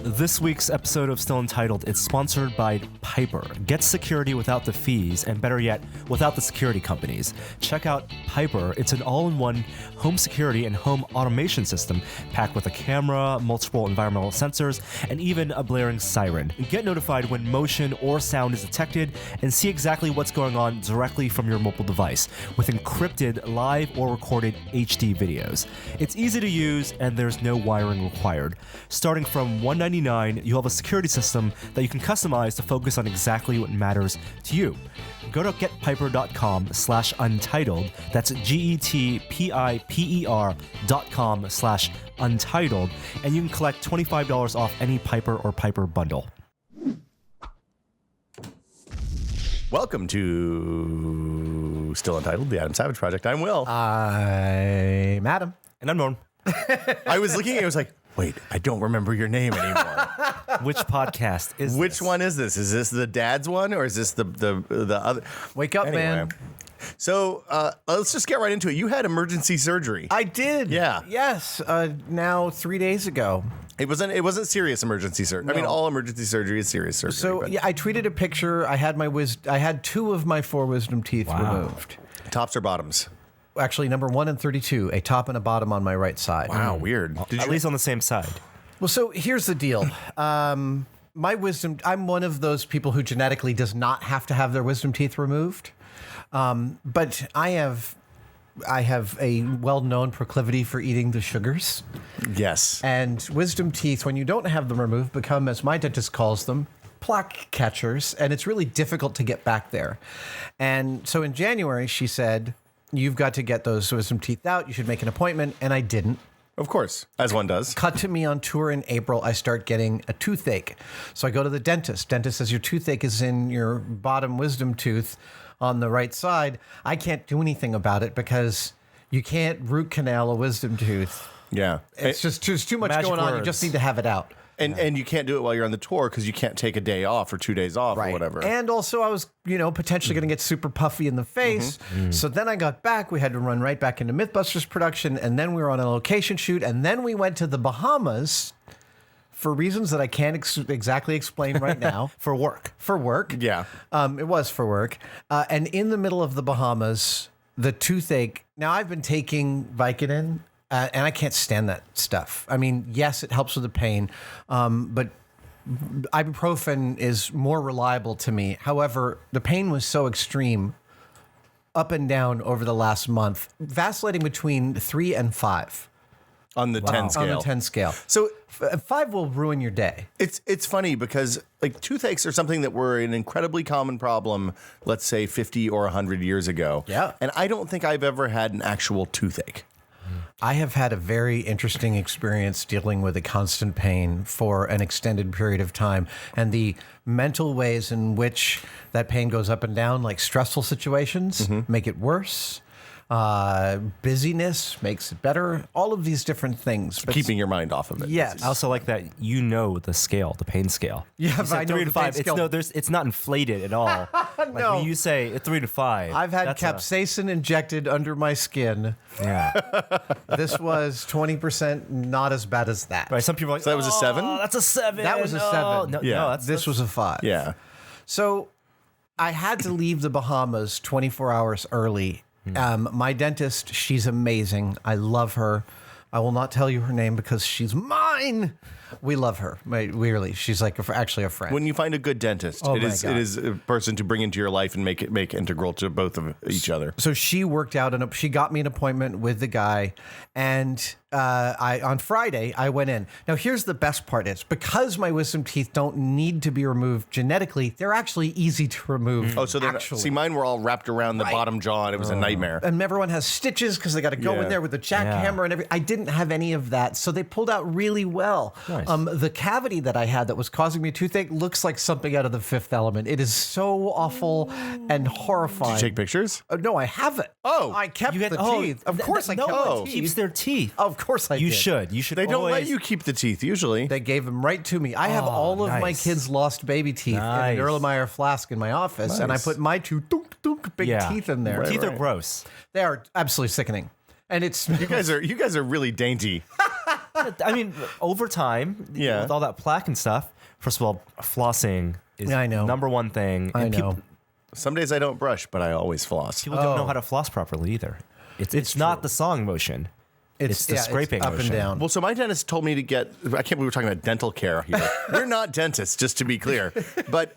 This week's episode of Still Untitled is sponsored by Piper. Get security without the fees, and better yet, without the security companies. Check out Piper. It's an all-in-one home security and home automation system packed with a camera, multiple environmental sensors, and even a blaring siren. Get notified when motion or sound is detected and see exactly what's going on directly from your mobile device with encrypted live or recorded HD videos. It's easy to use and there's no wiring required. Starting from $199, you'll have a security system that you can customize to focus on exactly what matters to you. Go to getpiper.com/untitled. That's GETPIPER.com/untitled, and you can collect $25 off any Piper or Piper bundle. Welcome to Still Untitled, the Adam Savage Project. I'm Will. I'm Adam. And I'm Norm. I was looking, I was like, wait, I don't remember your name anymore. Which podcast is Which this? one is this? Is this the dad's one or is this the other? Wake up, Anyway. man. So let's just get right into it. You had emergency surgery. I did. Yeah. Yes. Now 3 days ago. It wasn't serious emergency surgery. I mean, all emergency surgery is serious surgery. So but yeah, I tweeted a picture. I had I had 2 of my 4 wisdom teeth removed. Tops or bottoms? Actually, number 1 and 32, a top and a bottom on my right side. Wow, weird. At least on the same side. Well, so here's the deal. My wisdom, I'm one of those people who genetically does not have to have their wisdom teeth removed. But I have a well-known proclivity for eating the sugars. Yes. And wisdom teeth, when you don't have them removed, become, as my dentist calls them, plaque catchers. And it's really difficult to get back there. And so in January, she said, you've got to get those wisdom teeth out. You should make an appointment. And I didn't. Of course, as one does. Cut to me on tour in April, I start getting a toothache. So I go to the dentist. Dentist says your toothache is in your bottom wisdom tooth on the right side. I can't do anything about it because you can't root canal a wisdom tooth. Yeah. It's just too much Magic going on. You words. just need to have it out. And you can't do it while you're on the tour because you can't take a day off or 2 days off or whatever. And also I was, potentially going to get super puffy in the face. So then I got back. We had to run right back into Mythbusters production. And then we were on a location shoot. And then we went to the Bahamas for reasons that I can't exactly explain right now. For work. For work. Yeah. It was for work. And in the middle of the Bahamas, the toothache. Now I've been taking Vicodin. And I can't stand that stuff. I mean, yes, it helps with the pain, but ibuprofen is more reliable to me. However, the pain was so extreme up and down over the last month, vacillating between 3 and 5. On the 10 scale. On the 10 scale. So 5 will ruin your day. it's funny because like toothaches are something that were an incredibly common problem, let's say 50 or 100 years ago. Yeah. And I don't think I've ever had an actual toothache. I have had a very interesting experience dealing with a constant pain for an extended period of time. And the mental ways in which that pain goes up and down, like stressful situations, make it worse. Busyness makes it better. All of these different things. But Keeping your mind off of it. yes. I also like that the scale, the pain scale. Yeah, You but said I know 3 the to 5. pain scale. It's not inflated at all. Like No. when you say 3 to 5. I've had that's capsaicin injected under my skin. yeah. This was 20% not as bad as that. Right. Some people are like, So that was a 7? That's a 7. That was a 7. No, Yeah. no, This was a 5. Yeah. So I had to leave the Bahamas 24 hours early. My dentist, she's amazing. I love her. I will not tell you her name because she's mine. We love her. Really. She's like actually a friend. When you find a good dentist, Oh it my is God. it is a person to bring into your life and make integral to both of each other. So she worked out and she got me an appointment with the guy, and on Friday I went in. Now here's the best part: is because my wisdom teeth don't need to be removed genetically, they're actually easy to remove. Oh, so they're not, actually. see, mine were all wrapped around the bottom jaw, and it was a nightmare. And everyone has stitches because they got to go Yeah. in there with the jackhammer and everything. I didn't have any of that, so they pulled out really well. Nice. The cavity that I had that was causing me toothache looks like something out of The Fifth Element. It is so awful and horrifying. Did you take pictures? No, I haven't. Oh. I kept You get- the oh, teeth. Of course, I no kept one the teeth. keeps their teeth. Of course, I You did. should. You should. They don't let always- you keep the teeth usually. They gave them right to me. I have all of my nice. kids' lost baby teeth in Nice. an Erlenmeyer flask in my office, and I Nice. put my 2 big Yeah. teeth in there. Teeth are right. gross. They are absolutely sickening. And it's You guys are really dainty. I mean, over time, Yeah. with all that plaque and stuff. First of all, flossing is I know. number one thing. I And know. Some days I don't brush, but I always floss. People don't know how to floss properly either. It's not the sawing motion. It's the scraping up motion. and down. Well, so my dentist told me to get. I can't believe we're talking about dental care here. We're not dentists, just to be clear. But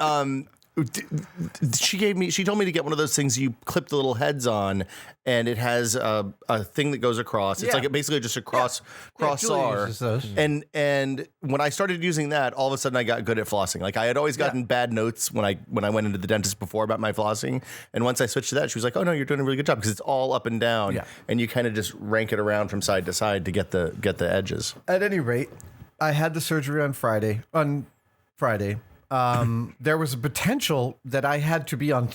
she told me to get one of those things you clip the little heads on, and it has a thing that goes across. It's Yeah. like basically just a cross Julia saw. uses those. And when I started using that, all of a sudden I got good at flossing. Like I had always gotten bad notes when I went into the dentist before about my flossing, and once I switched to that, she was like, "Oh no, you're doing a really good job because it's all up and down, Yeah. and you kind of just rank it around from side to side to get the edges." At any rate, I had the surgery on Friday. There was a potential that I had to be on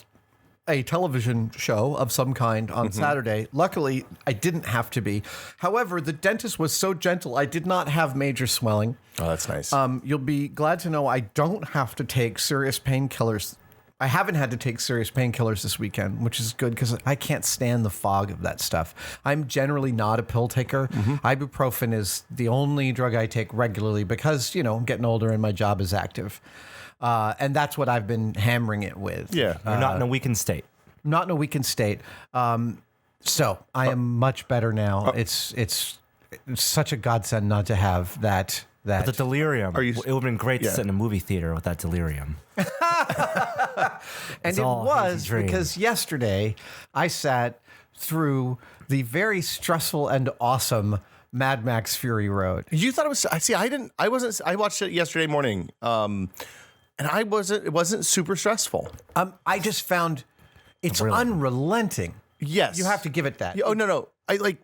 a television show of some kind on Saturday. Luckily, I didn't have to be. However, the dentist was so gentle, I did not have major swelling. Oh, that's nice. You'll be glad to know I don't have to take serious painkillers. I haven't had to take serious painkillers this weekend, which is good because I can't stand the fog of that stuff. I'm generally not a pill taker. Ibuprofen is the only drug I take regularly because, I'm getting older and my job is active. And that's what I've been hammering it with. Yeah. You're not in a weakened state. Not in a weakened state. So I am much better now. It's such a godsend not to have that. But the delirium. It would have been great to Yeah. sit in a movie theater with that delirium. And it all was hazy dream. because yesterday I sat through the very stressful and awesome Mad Max Fury Road. You thought it was? I see. I didn't. I wasn't. I watched it yesterday morning, and I wasn't. It wasn't super stressful. I just found it's Really? unrelenting. Yes, You have to give it that. Yeah, oh no.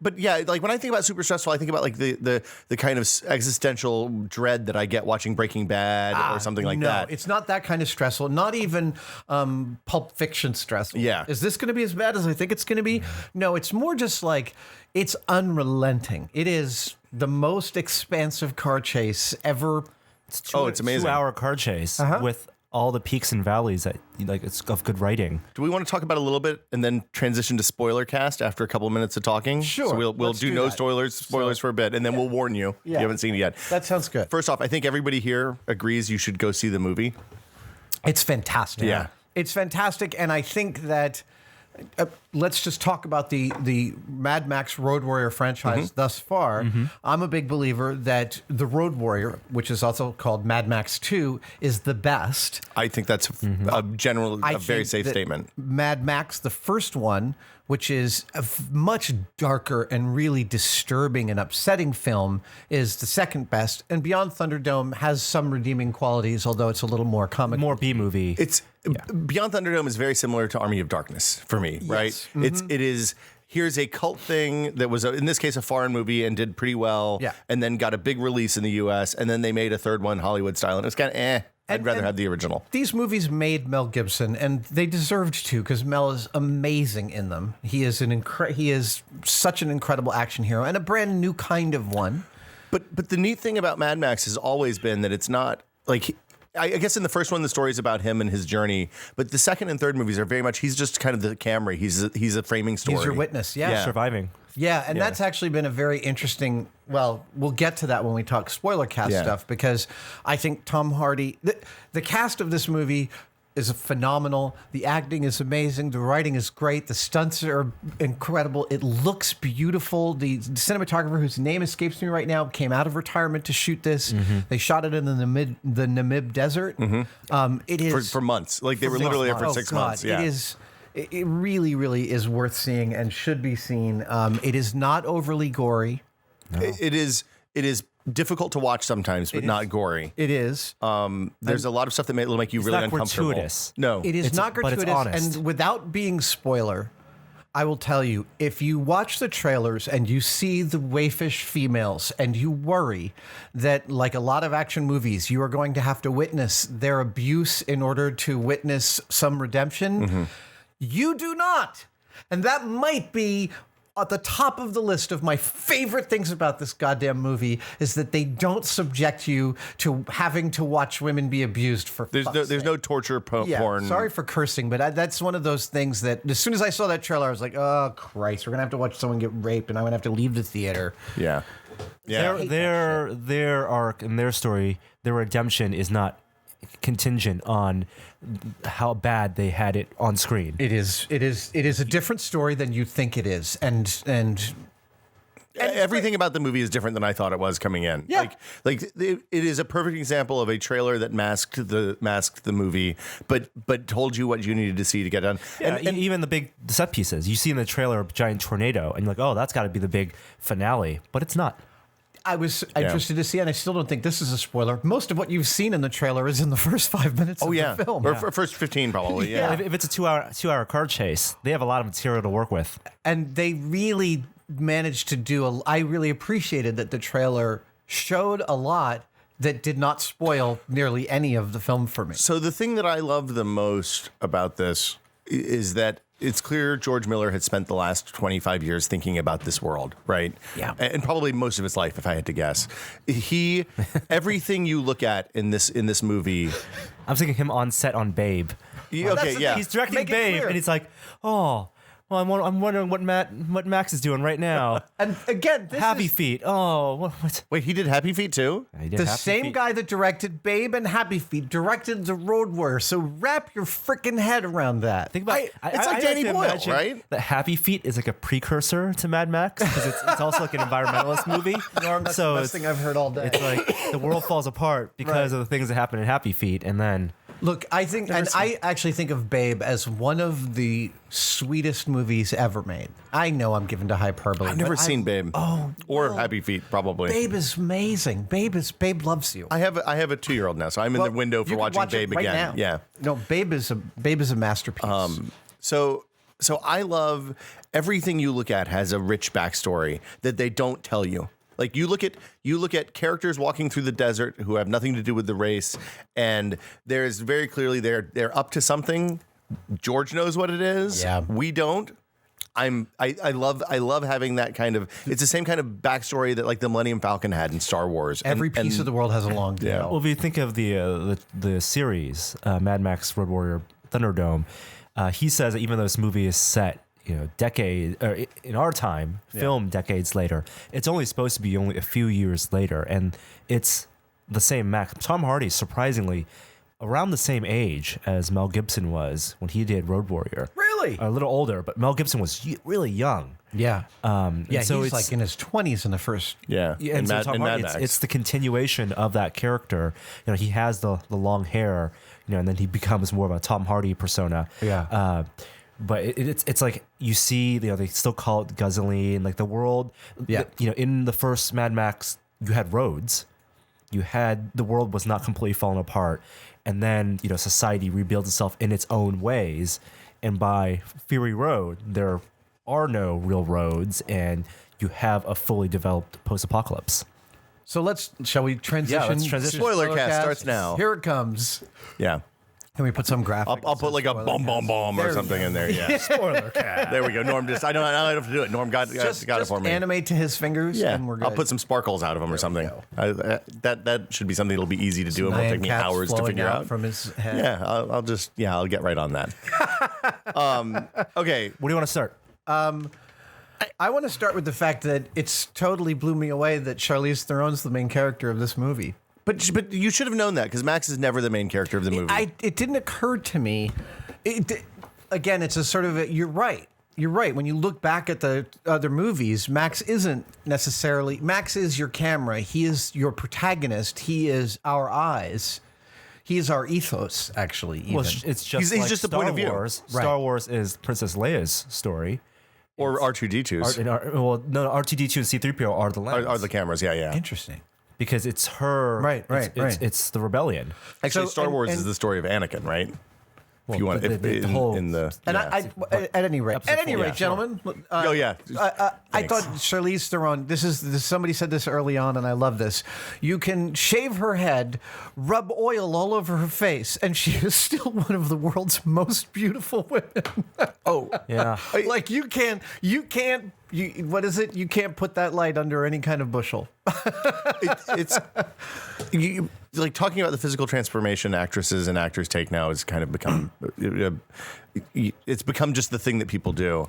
But yeah, like when I think about super stressful, I think about like the kind of existential dread that I get watching Breaking Bad or something like no, that. it's not that kind of stressful. Not even Pulp Fiction stressful. Yeah. Is this going to be as bad as I think it's going to be? No, it's more just like it's unrelenting. It is the most expansive car chase ever. It's amazing. 2-hour car chase with all the peaks and valleys that it's of good writing. Do we want to talk about it a little bit and then transition to spoiler cast after a couple of minutes of talking? Sure. So we'll Let's do do no that. spoilers for a bit, and then we'll warn you if you haven't seen it yet. That sounds good. First off, I think everybody here agrees you should go see the movie. It's fantastic. Yeah. It's fantastic. And I think that let's just talk about the Mad Max Road Warrior franchise thus far. I'm a big believer that the Road Warrior, which is also called Mad Max 2, is the best. I think that's a very think safe that statement. Mad Max, the first one, which is a much darker and really disturbing and upsetting film, is the second best. And Beyond Thunderdome has some redeeming qualities, although it's a little more comic. More B-movie. It's Beyond Thunderdome is very similar to Army of Darkness for me, right? It is. Here's a cult thing that was, in this case, a foreign movie and did pretty well, and then got a big release in the U.S., and then they made a third one Hollywood style, and it's kind of I'd rather have the original. These movies made Mel Gibson, and they deserved to because Mel is amazing in them. He is he is such an incredible action hero and a brand new kind of one. But the neat thing about Mad Max has always been that it's not like. I guess in the first one, the story's about him and his journey, but the second and third movies are very much, he's just kind of the Camry. He's a framing story. He's your witness, yeah. Surviving. Yeah, and that's actually been a very interesting. Well, we'll get to that when we talk spoiler cast stuff because I think Tom Hardy, the cast of this movie is phenomenal. The acting is amazing. The writing is great. The stunts are incredible. It looks beautiful. The cinematographer, whose name escapes me right now, came out of retirement to shoot this. They shot it in the Namib Desert. It is for months. Like they were literally there for 6 months. Yeah. It is. It really, really is worth seeing and should be seen. It is not overly gory. No. It is difficult to watch sometimes, but not gory. It is. There's a lot of stuff that will make you really not uncomfortable. Gratuitous. No, It is not but it's gratuitous. honest. And without being spoiler, I will tell you, if you watch the trailers and you see the wayfish females and you worry that, like a lot of action movies, you are going to have to witness their abuse in order to witness some redemption, you do not. And that might be at the top of the list of my favorite things about this goddamn movie is that they don't subject you to having to watch women be abused for there's no torture porn. Sorry for cursing, but that's one of those things that as soon as I saw that trailer, I was like, oh, Christ, we're going to have to watch someone get raped and I'm going to have to leave the theater. Yeah. Yeah. Their arc and their story, their redemption is not contingent on how bad they had it on screen. It is a different story than you think it is, and everything about the movie is different than I thought it was coming in. Yeah. It is a perfect example of a trailer that masked the movie, but told you what you needed to see to get done. Yeah, and even the big set pieces. You see in the trailer a giant tornado, and you're like, oh, that's got to be the big finale, but it's not. I was interested to see, and I still don't think this is a spoiler. Most of what you've seen in the trailer is in the first 5 minutes of the film. Or first 15 probably, yeah. If it's a two-hour car chase, they have a lot of material to work with. And they really managed to do I really appreciated that the trailer showed a lot that did not spoil nearly any of the film for me. So the thing that I love the most about this is that it's clear George Miller had spent the last 25 years thinking about this world, right? Yeah. And probably most of his life, if I had to guess. Everything you look at in this movie. I'm thinking him on set on Babe. Okay, yeah. He's directing Make it Babe, clear. and he's like, oh, well, I'm wondering what Max is doing right now. And again, this Happy is Feet. Oh, what? Wait, he did Happy Feet too? He did the Happy same Feet. guy that directed Babe and Happy Feet directed The Road Warrior. So wrap your freaking head around that. Think about it's like Danny to Boyle, imagine right? That Happy Feet is like a precursor to Mad Max because it's also like an environmentalist movie. That's So the best thing I've heard all day. it's like the world falls apart because of the things that happen in Happy Feet, and then Look, I think, and I actually think of Babe as one of the sweetest movies ever made. I know I'm given to hyperbole. I've never but seen Babe. Oh, or no. Happy Feet, probably. Babe is amazing. Babe loves you. I have a 2-year-old now, so I'm in the window You for can watching watch it Babe right again. now. Yeah. No, Babe is a masterpiece. So I love everything you look at has a rich backstory that they don't tell you. Like you look at characters walking through the desert who have nothing to do with the race, and there's very clearly they're up to something. George knows what it is. Yeah. We don't. I love having that kind of. It's the same kind of backstory that like the Millennium Falcon had in Star Wars. Every piece of the world has a long tail. Yeah. well, if you think of the series Mad Max Road Warrior Thunderdome, he says that even though this movie is set decades or in our time, filmed decades later, it's only supposed to be only a few years later, and it's the same Max. Tom Hardy's surprisingly around the same age as Mel Gibson was when he did Road Warrior. Really? A little older, but Mel Gibson was really young. Yeah. Yeah, so he's it's- like in his 20s in the first. Yeah. Yeah, and so Tom Hardy, it's the continuation of that character. He has the long hair, and then he becomes more of a Tom Hardy persona. Yeah. But it's like you see, they still call it Guzzling, like the world. Yeah. In the first Mad Max, you had roads, the world was not completely falling apart, and then society rebuilds itself in its own ways, and by Fury Road there are no real roads, and you have a fully developed post-apocalypse. So shall we transition? Yeah, let's transition. Spoilercast starts now. Here it comes. Yeah. Can we put some graphics? I'll put like a bomb or There we something go. in there. Yeah. Spoilercast. There we go. Norm I don't have to do it. Norm got it for me. Animate to his fingers, Yeah, and we're good. I'll put some sparkles out of him or something. That should be something that'll be easy to do. It won't take me Nyan hours to flowing figure out. from his head. Yeah, I'll get right on that. Okay, What do you want to start? I want to start with the fact that it's totally blew me away that Charlize Theron's the main character of this movie. but you should have known that because Max is never the main character of the movie. It didn't occur to me. Again, it's a sort of you're right. You're right. When you look back at the other movies, Max isn't necessarily. Max is your camera. He is your protagonist. He is our eyes. He is our ethos, actually. Even. Well, it's just He's like just the Star point of view. Wars. Right. Star Wars is Princess Leia's story. or R2D2s R2D2 and C-3PO are the lens. are the cameras. Yeah. Interesting. because it's her. Right. It's the rebellion. Actually, So, Star Wars and- is the story of Anakin, right? Well, if you want, the whole- in the And yeah. at any rate, Episode four. Yeah, gentlemen. Oh yeah. I Thanks. thought Charlize Theron. Somebody said this early on, and I love this. You can shave her head, rub oil all over her face, and she is still one of the world's most beautiful women. Oh Yeah. Like you can't. What is it? You can't put that light under any kind of bushel. it's like talking about the physical transformation actresses and actors take now has kind of become it's become just the thing that people do.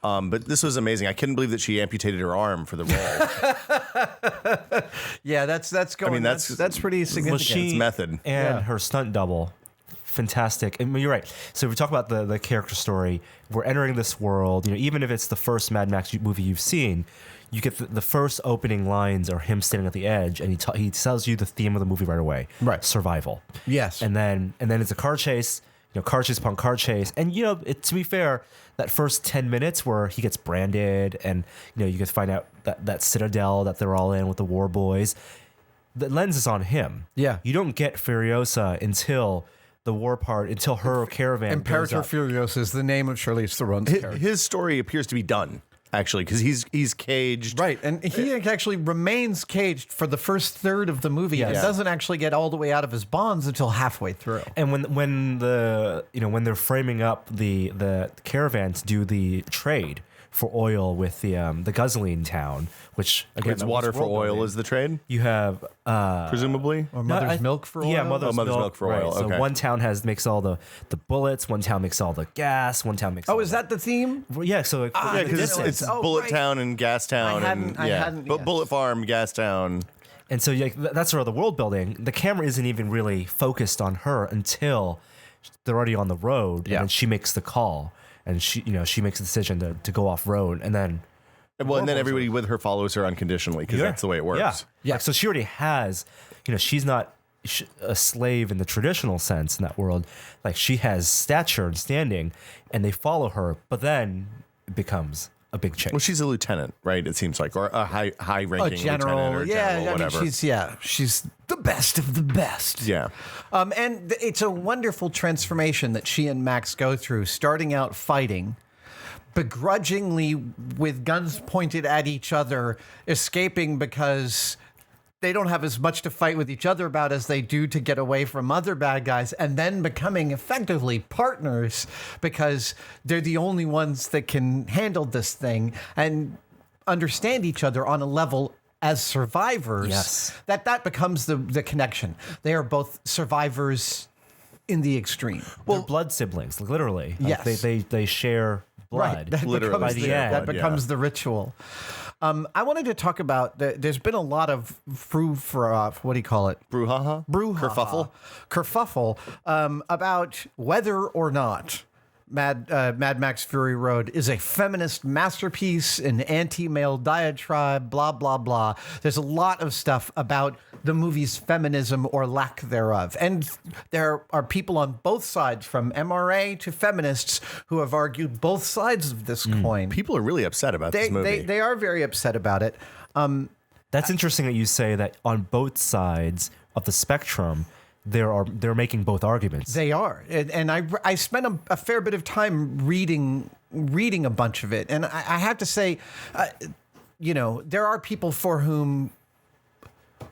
But this was amazing. I couldn't believe that she amputated her arm for the role. Yeah, that's going. I mean, that's pretty significant. It's method. And her stunt double, fantastic. I mean, you're right. So if we talk about the character story, we're entering this world. Even if it's the first Mad Max movie you've seen, you get the first opening lines are him standing at the edge, and he tells you the theme of the movie right away. Right. Survival. Yes. And then it's a car chase. Car chase upon car chase. And, to be fair, that first 10 minutes where he gets branded and, you get to find out that citadel that they're all in with the war boys, the lens is on him. Yeah. You don't get Furiosa until the war part, until her caravan Imperator Furiosa is the name of Charlize Theron's character. His story appears to be done. Actually, because he's caged. Right, and he actually remains caged for the first third of the movie. Yes. It doesn't actually get all the way out of his bonds until halfway through. And when they're framing up the caravan to do the trade for oil with the guzzling town, which again, it's water for oil is the trade. You have presumably or mother's milk for oil. Yeah, mother's milk for oil. Right. Okay. So one town makes all the bullets, one town makes all the gas, one town makes. Oh, is that the theme? Yeah. So because it's Bullet Town and Gas Town but Bullet Farm, Gas Town. And so that's sort of the world building. The camera isn't even really focused on her until they're already on the road, and then she makes the call. And she makes a decision to go off road, and then everybody with her follows her unconditionally because that's the way it works. Yeah. So she already has, she's not a slave in the traditional sense in that world. Like she has stature and standing, and they follow her. But then it becomes a big change. Well, she's a lieutenant, right? It seems like, or a high-ranking general, lieutenant or general, whatever. I mean, she's the best of the best. Yeah. And it's a wonderful transformation that she and Max go through, starting out fighting, begrudgingly with guns pointed at each other, escaping because they don't have as much to fight with each other about as they do to get away from other bad guys, and then becoming effectively partners because they're the only ones that can handle this thing and understand each other on a level as survivors. Yes. That becomes the connection. They are both survivors in the extreme. Well, they're blood siblings, literally. Like yes. they share blood. Right. Literally. By the end. That becomes the ritual. I wanted to talk about, there's been a lot of what do you call it? Brouhaha? Kerfuffle about whether or not Mad Max Fury Road is a feminist masterpiece, an anti-male diatribe, blah, blah, blah. There's a lot of stuff about the movie's feminism or lack thereof. And there are people on both sides, from MRA to feminists, who have argued both sides of this coin. People are really upset about this movie. They are very upset about it. That's interesting that you say that on both sides of the spectrum, they're making both arguments. They are, and I spent a fair bit of time reading a bunch of it, and I have to say, there are people for whom,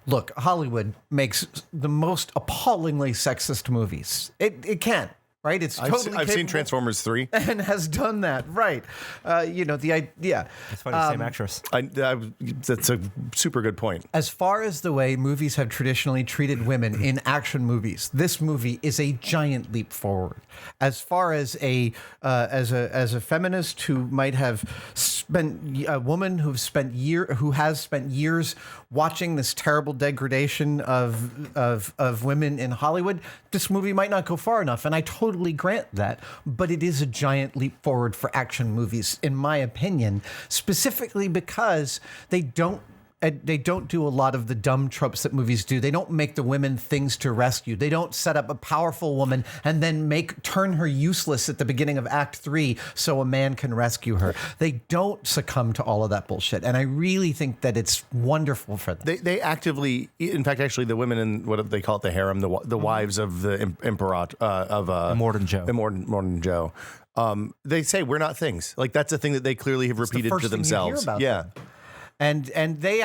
look, Hollywood makes the most appallingly sexist movies. It can. Right, it's totally. I've seen Transformers 3 and has done that. Right, the idea. It's funny, same actress. That's a super good point. As far as the way movies have traditionally treated women in action movies, this movie is a giant leap forward. As far as a feminist who might have spent a woman who has spent years watching this terrible degradation of women in Hollywood, this movie might not go far enough, and I totally grant that, but it is a giant leap forward for action movies, in my opinion, specifically because they don't do a lot of the dumb tropes that movies do. They don't make the women things to rescue. They don't set up a powerful woman and then turn her useless at the beginning of Act 3 so a man can rescue her. They don't succumb to all of that bullshit. And I really think that it's wonderful for them. They actively, in fact, actually, the women in what they call it, the harem, the wives of the emperor of Immortan Joe. Immortan Joe. They say we're not things. Like that's a thing that they clearly have repeated to themselves. Them. And they're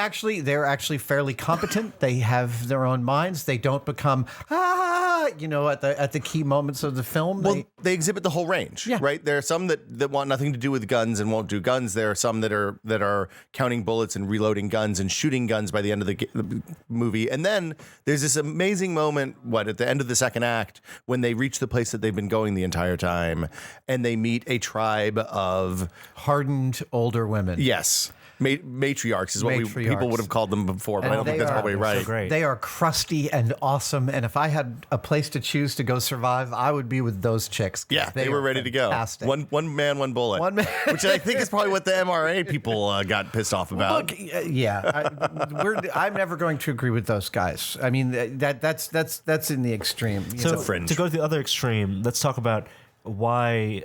actually fairly competent. They have their own minds. They don't become at the key moments of the film. Well, they exhibit the whole range, right? There are some that want nothing to do with guns and won't do guns. There are some that are counting bullets and reloading guns and shooting guns by the end of the movie. And then there's this amazing moment, at the end of the second act, when they reach the place that they've been going the entire time, and they meet a tribe of hardened older women. Yes. Matriarchs is what people would have called them before, but I don't think that's probably right. So great. They are crusty and awesome, and if I had a place to choose to go survive, I would be with those chicks. Yeah, they were ready fantastic. to go. One man, one bullet. One man. Which I think is probably what the MRA people got pissed off about. Look, I'm never going to agree with those guys. I mean, that's in the extreme. So fringe. To go to the other extreme, let's talk about why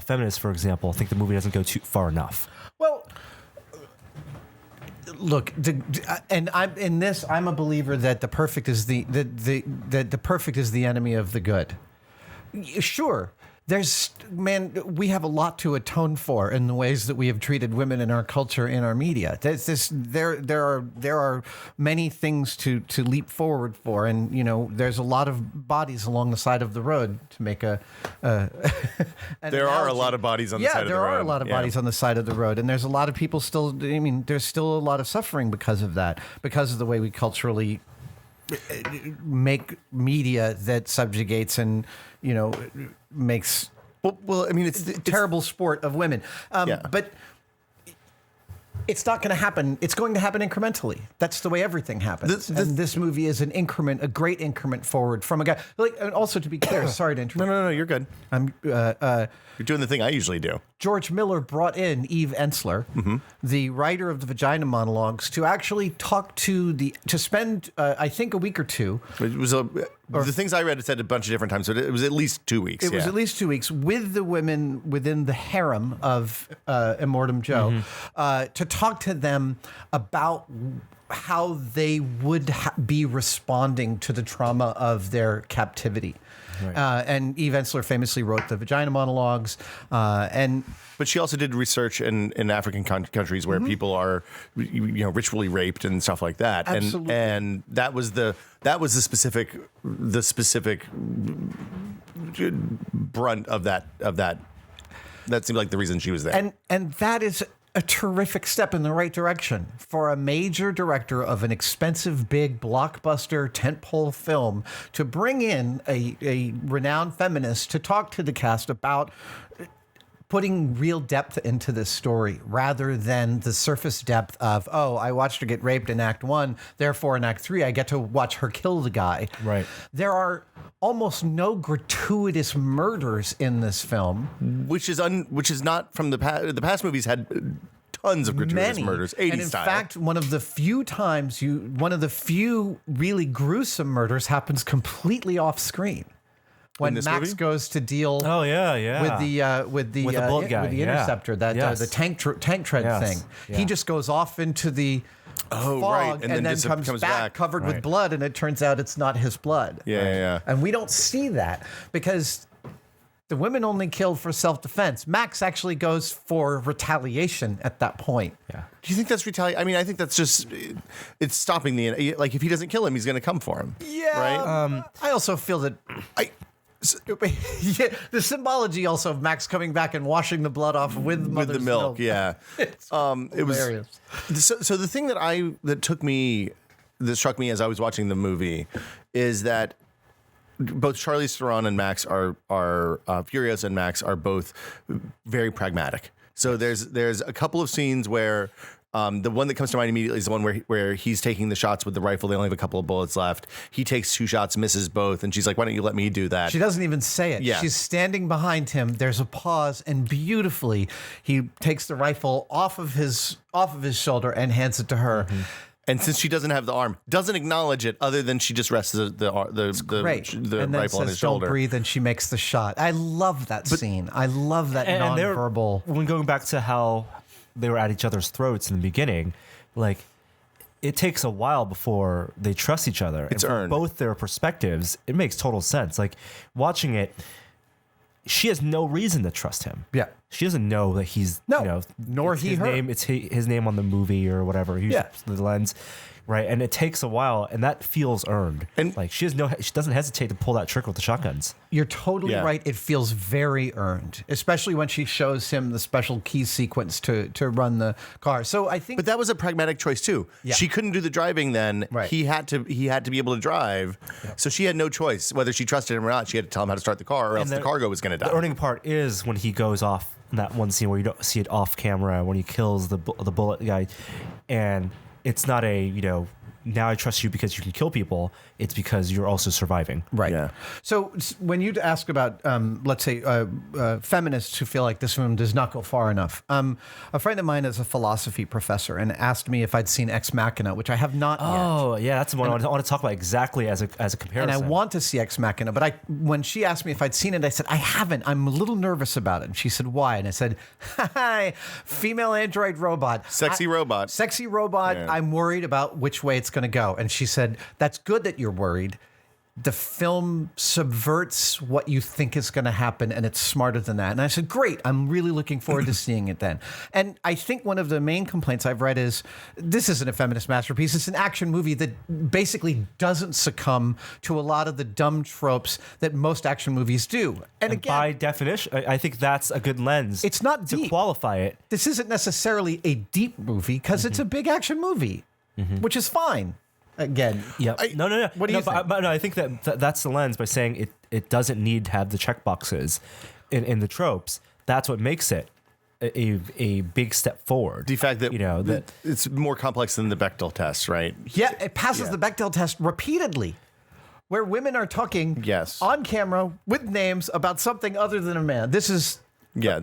feminists, for example, think the movie doesn't go too far enough. Well, look, I'm a believer that the perfect is the perfect is the enemy of the good. Sure. We have a lot to atone for in the ways that we have treated women in our culture, in our media. There are many things to leap forward for, and there's a lot of bodies along the side of the road to make there are a lot of bodies on the side of the road. Yeah, there are a lot of bodies on the side of the road, and there's a lot of people still. I mean, there's still a lot of suffering because of that, because of the way we culturally make media that subjugates and makes well I mean it's terrible sport of women, but it's not going to happen. It's going to happen incrementally. That's the way everything happens. And this movie is a great increment forward from a guy. And also, to be clear, sorry to interrupt. No, you're good. You're doing the thing I usually do. George Miller brought in Eve Ensler, the writer of the Vagina Monologues, to actually talk to spend I think a week or two. It was the things I read, it said a bunch of different times, so it was at least 2 weeks. It was at least 2 weeks with the women within the harem of Immortum Joe to talk to them about how they would be responding to the trauma of their captivity. Right. And Eve Ensler famously wrote the Vagina Monologues, but she also did research in African countries where people are, ritually raped and stuff like that. Absolutely. And that was the specific brunt of that. That seemed like the reason she was there. And that is a terrific step in the right direction for a major director of an expensive, big blockbuster tentpole film to bring in a renowned feminist to talk to the cast about putting real depth into this story rather than the surface depth of, I watched her get raped in Act 1, therefore in Act 3 I get to watch her kill the guy. Right. There are almost no gratuitous murders in this film, which is not from the past. The past movies had tons of gratuitous murders, 80s and in style. fact, one of the few really gruesome murders happens completely off screen. When Max movie? goes to deal, with the with the bullet guy, with the interceptor, the tank tread thing, he just goes off into the fog and then comes back covered with blood, and it turns out it's not his blood. Yeah. And we don't see that because the women only killed for self-defense. Max actually goes for retaliation at that point. Yeah. Do you think that's retaliation? I mean, I think that's just it's stopping if he doesn't kill him, he's going to come for him. Yeah. Right. I also feel that the symbology also of Max coming back and washing the blood off with mother's the milk. Yeah. It's hilarious. So the thing that struck me as I was watching the movie is that both Charlize Theron and Max are Furious and Max are both very pragmatic. So there's a couple of scenes where the one that comes to mind immediately is the one where he's taking the shots with the rifle. They only have a couple of bullets left. He takes 2 shots, misses both, and she's like, "Why don't you let me do that?" She doesn't even say it. Yeah. She's standing behind him. There's a pause, and beautifully, he takes the rifle off of his shoulder and hands it to her. Mm-hmm. And since she doesn't have the arm, doesn't acknowledge it, other than she just rests the rifle on his shoulder. Don't breathe, and she makes the shot. I love that scene. I love that nonverbal. When going back to how they were at each other's throats in the beginning, like it takes a while before they trust each other. It's and from earned. Both their perspectives, it makes total sense. Like watching it, she has no reason to trust him. Yeah. she doesn't know that he's nor he his her. name. It's his name on the movie or whatever. He uses the lens. Right, and it takes a while, and that feels earned. And like she doesn't hesitate to pull that trick with the shotguns. You're totally right. It feels very earned, especially when she shows him the special key sequence to run the car. So I think, but that was a pragmatic choice too. Yeah. She couldn't do the driving then. Right. He had to be able to drive. Yep. So she had no choice whether she trusted him or not. She had to tell him how to start the car, or else the cargo was going to die. The earning part is when he goes off in that one scene where you don't see it off camera when he kills the bullet guy, and it's not a now I trust you because you can kill people. It's because you're also surviving. Right. Yeah. So when you ask about, let's say, feminists who feel like this film does not go far enough, a friend of mine is a philosophy professor and asked me if I'd seen Ex Machina, which I have not yet. Oh, yeah, that's the one I want to talk about exactly as a comparison. And I want to see Ex Machina, but when she asked me if I'd seen it, I said, I haven't. I'm a little nervous about it. And she said, why? And I said, hi, female android robot. Sexy robot. Sexy robot. Yeah. I'm worried about which way it's going to go. And she said, that's good that you're worried. The film subverts what you think is going to happen, and it's smarter than that. And I said, great, I'm really looking forward to seeing it then. And I think one of the main complaints I've read is this isn't a feminist masterpiece. It's an action movie that basically doesn't succumb to a lot of the dumb tropes that most action movies do. And again, by definition, I think that's a good lens. It's not to deep. Qualify it. This isn't necessarily a deep movie because it's a big action movie, which is fine. Again, yeah. No. What do you think? But no, I think that's the lens by saying it doesn't need to have the check boxes in the tropes. That's what makes it a big step forward. The fact that it's more complex than the Bechdel test, right? Yeah, it passes the Bechdel test repeatedly, where women are talking on camera with names about something other than a man. This is. Yeah,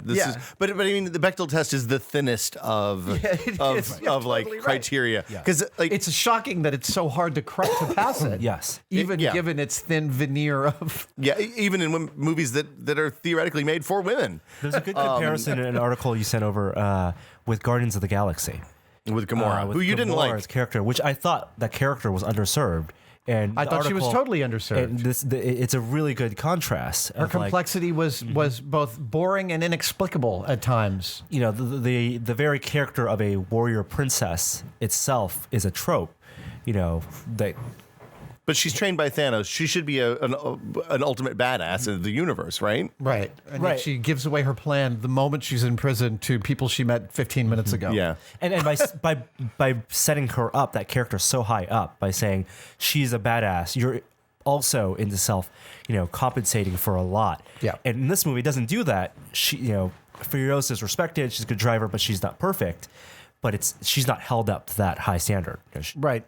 but I mean, the Bechdel test is the thinnest of totally criteria because it's shocking that it's so hard to pass it. Yes, even given its thin veneer of even in movies that are theoretically made for women. There's a good comparison in an article you sent over with Guardians of the Galaxy with Gamora, who you didn't like character, which I thought that character was underserved. And I thought she was totally underserved. And it's a really good contrast. Her complexity was both boring and inexplicable at times. The very character of a warrior princess itself is a trope. But she's trained by Thanos. She should be an ultimate badass in the universe, right? Right. And yet she gives away her plan the moment she's in prison to people she met 15 minutes ago. Yeah. And by setting her up, that character so high up, by saying she's a badass, you're also in the self, compensating for a lot. Yeah. And in this movie, it doesn't do that. She, Furiosa is respected. She's a good driver, but she's not perfect. But she's not held up to that high standard. Right.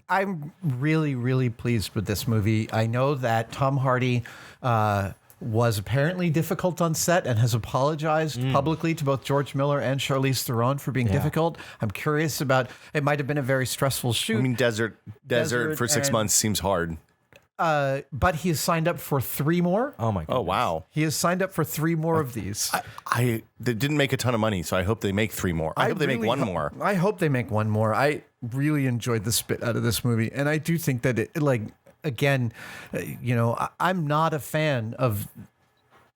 I'm really, really pleased with this movie. I know that Tom Hardy was apparently difficult on set and has apologized publicly to both George Miller and Charlize Theron for being difficult. I'm curious about, it might have been a very stressful shoot. I mean, desert for 6 months seems hard. But he has signed up for 3 more. Oh my god! Oh wow! He has signed up for 3 more of these. They didn't make a ton of money, so I hope they make 3 more. I hope they make one more. I hope they make one more. I really enjoyed the spit out of this movie, and I do think that I'm not a fan of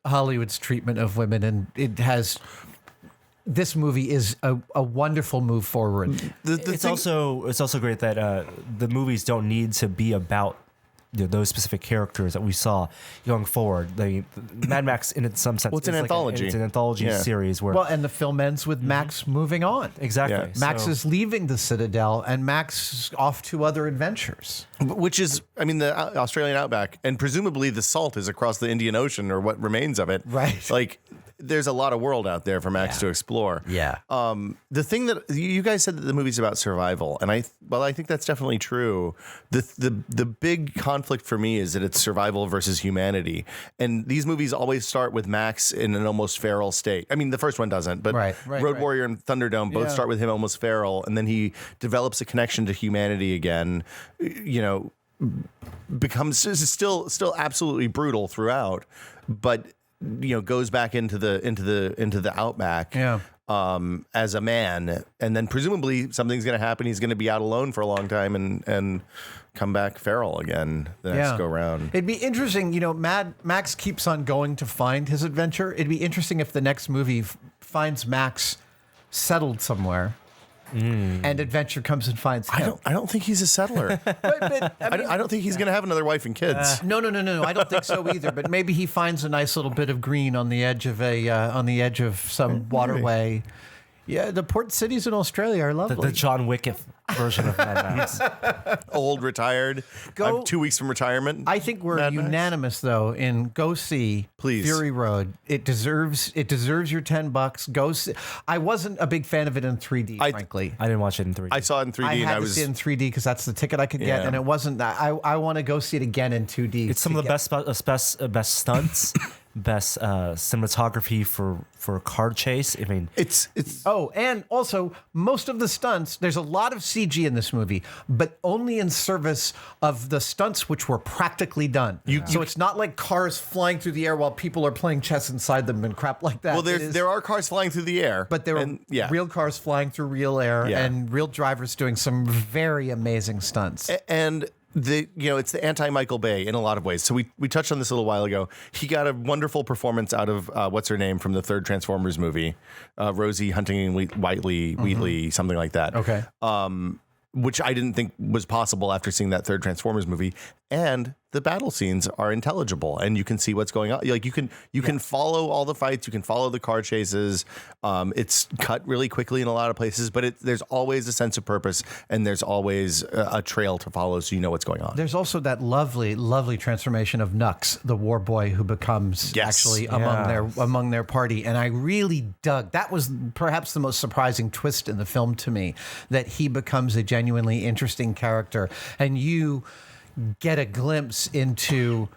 Hollywood's treatment of women, and it has. This movie is a wonderful move forward. It's also great that the movies don't need to be about those specific characters that we saw going forward. Mad Max, in some sense, it's an anthology. It's an anthology series where and the film ends with Max moving on. Exactly. Yeah. Max is leaving the Citadel, and Max is off to other adventures. Which is, I mean, the Australian outback, and presumably the salt is across the Indian Ocean, or what remains of it. Right. There's a lot of world out there for Max to explore. Yeah. The thing that you guys said that the movie's about survival, and I think that's definitely true. The big conflict for me is that it's survival versus humanity, and these movies always start with Max in an almost feral state. I mean, the first one doesn't, but Road Warrior and Thunderdome both start with him almost feral, and then he develops a connection to humanity again. Becomes still absolutely brutal throughout, but goes back into the outback as a man, and then presumably something's going to happen. He's going to be out alone for a long time and come back feral again the next go round. It'd be interesting, you know, Max keeps on going to find his adventure. It'd be interesting if the next movie finds Max settled somewhere. And adventure comes and finds him. I don't think he's a settler. I don't think he's going to have another wife and kids. No. I don't think so either. But maybe he finds a nice little bit of green on the edge of some waterway. Yeah, the port cities in Australia are lovely. The John Wick version of Mad Max. Old, retired. I'm 2 weeks from retirement. I think we're unanimous though in go see Fury Road. It deserves your $10. Go see. I wasn't a big fan of it in 3D, frankly. I didn't watch it in 3D. I saw it in 3D. I had to see it in 3D because that's the ticket I could get, and it wasn't that. I want to go see it again in 2D. It's some of the best stunts. Best cinematography for car chase. I mean, it's and also most of the stunts. There's a lot of CG in this movie, but only in service of the stunts which were practically done. So it's not like cars flying through the air while people are playing chess inside them and crap like that. Well, there are cars flying through the air, but there are real cars flying through real air and real drivers doing some very amazing stunts. And it's the anti-Michael Bay in a lot of ways. So we touched on this a little while ago. He got a wonderful performance out of what's her name from the third Transformers movie, Rosie Huntington-Whiteley, something like that. Okay. Which I didn't think was possible after seeing that third Transformers movie. And the battle scenes are intelligible, and you can see what's going on. Like you can follow all the fights, you can follow the car chases. It's cut really quickly in a lot of places, but there's always a sense of purpose, and there's always a trail to follow, so you know what's going on. There's also that lovely, lovely transformation of Nux, the war boy who becomes actually among their party, and I really dug. That was perhaps the most surprising twist in the film to me, that he becomes a genuinely interesting character, and you get a glimpse into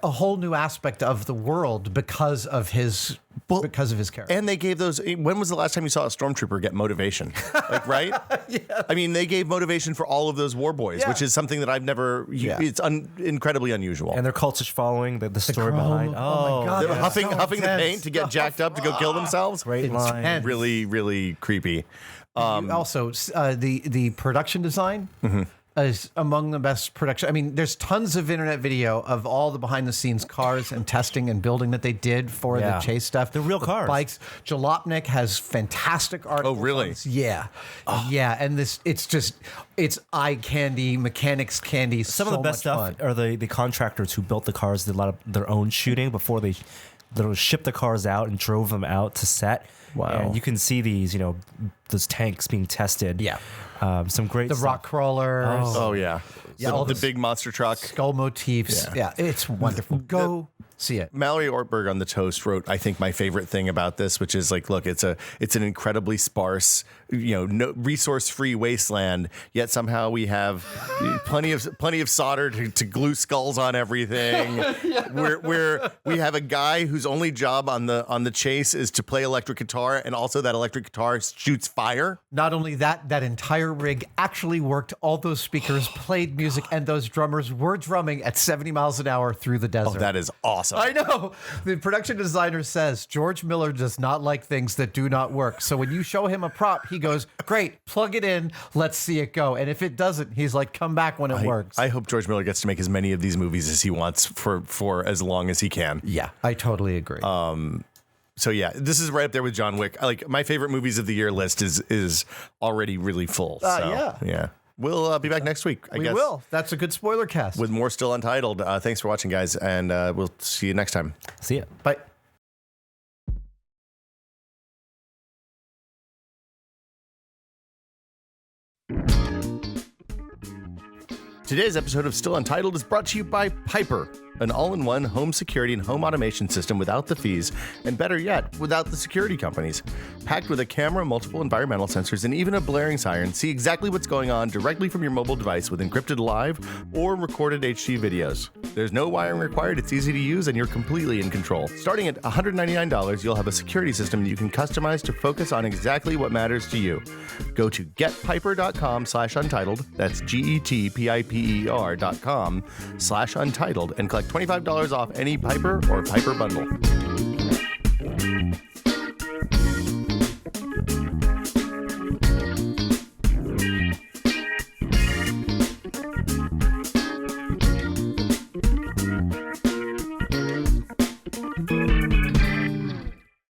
a whole new aspect of the world because of his character. And they gave those. When was the last time you saw a stormtrooper get motivation? Like, right? Yeah. I mean, they gave motivation for all of those war boys, which is something that I've never. It's incredibly unusual. And their cultish following the story behind. Oh my God! They're huffing the paint to get jacked up to go kill themselves. Great line. Really, really creepy. Also, the production design. Mm-hmm. Is among the best production. I mean, there's tons of internet video of all the behind the scenes cars and testing and building that they did for the chase stuff. They're real cars. Bikes. Jalopnik has fantastic articles. Oh, really? Yeah. And it's eye candy, mechanics candy. Some of the best stuff are the contractors who built the cars, did a lot of their own shooting before they shipped the cars out and drove them out to set. Wow. And you can see these, those tanks being tested. Yeah. Some great The stuff. rock crawlers. Oh yeah. All the big monster truck. Skull motifs. Yeah, it's wonderful. Go see it. Mallory Ortberg on The Toast wrote, I think, my favorite thing about this, which is like, look, it's an incredibly sparse, no resource-free wasteland, yet somehow we have plenty of solder to glue skulls on everything. We have a guy whose only job on the chase is to play electric guitar, and also that electric guitar shoots fire. Not only that entire rig actually worked. All those speakers played music, and those drummers were drumming at 70 miles an hour through the desert. Oh, that is awesome. I know. The production designer says George Miller does not like things that do not work. So when you show him a prop, he goes, great, plug it in, let's see it go. And if it doesn't, he's like, come back when it works. I hope George Miller gets to make as many of these movies as he wants for as long as he can. Yeah, I totally agree. So yeah, this is right up there with John Wick. Like my favorite movies of the year list is already really full. Yeah. We'll be back next week, I guess. We will. That's a good spoiler cast. With more Still Untitled. Thanks for watching, guys, and we'll see you next time. See ya. Bye. Today's episode of Still Untitled is brought to you by Piper, an all-in-one home security and home automation system without the fees, and better yet, without the security companies. Packed with a camera, multiple environmental sensors, and even a blaring siren, see exactly what's going on directly from your mobile device with encrypted live or recorded HD videos. There's no wiring required, it's easy to use, and you're completely in control. Starting at $199, you'll have a security system that you can customize to focus on exactly what matters to you. Go to getpiper.com/untitled, that's GETPIPER.com/untitled, and collect $25 off any Piper or Piper bundle.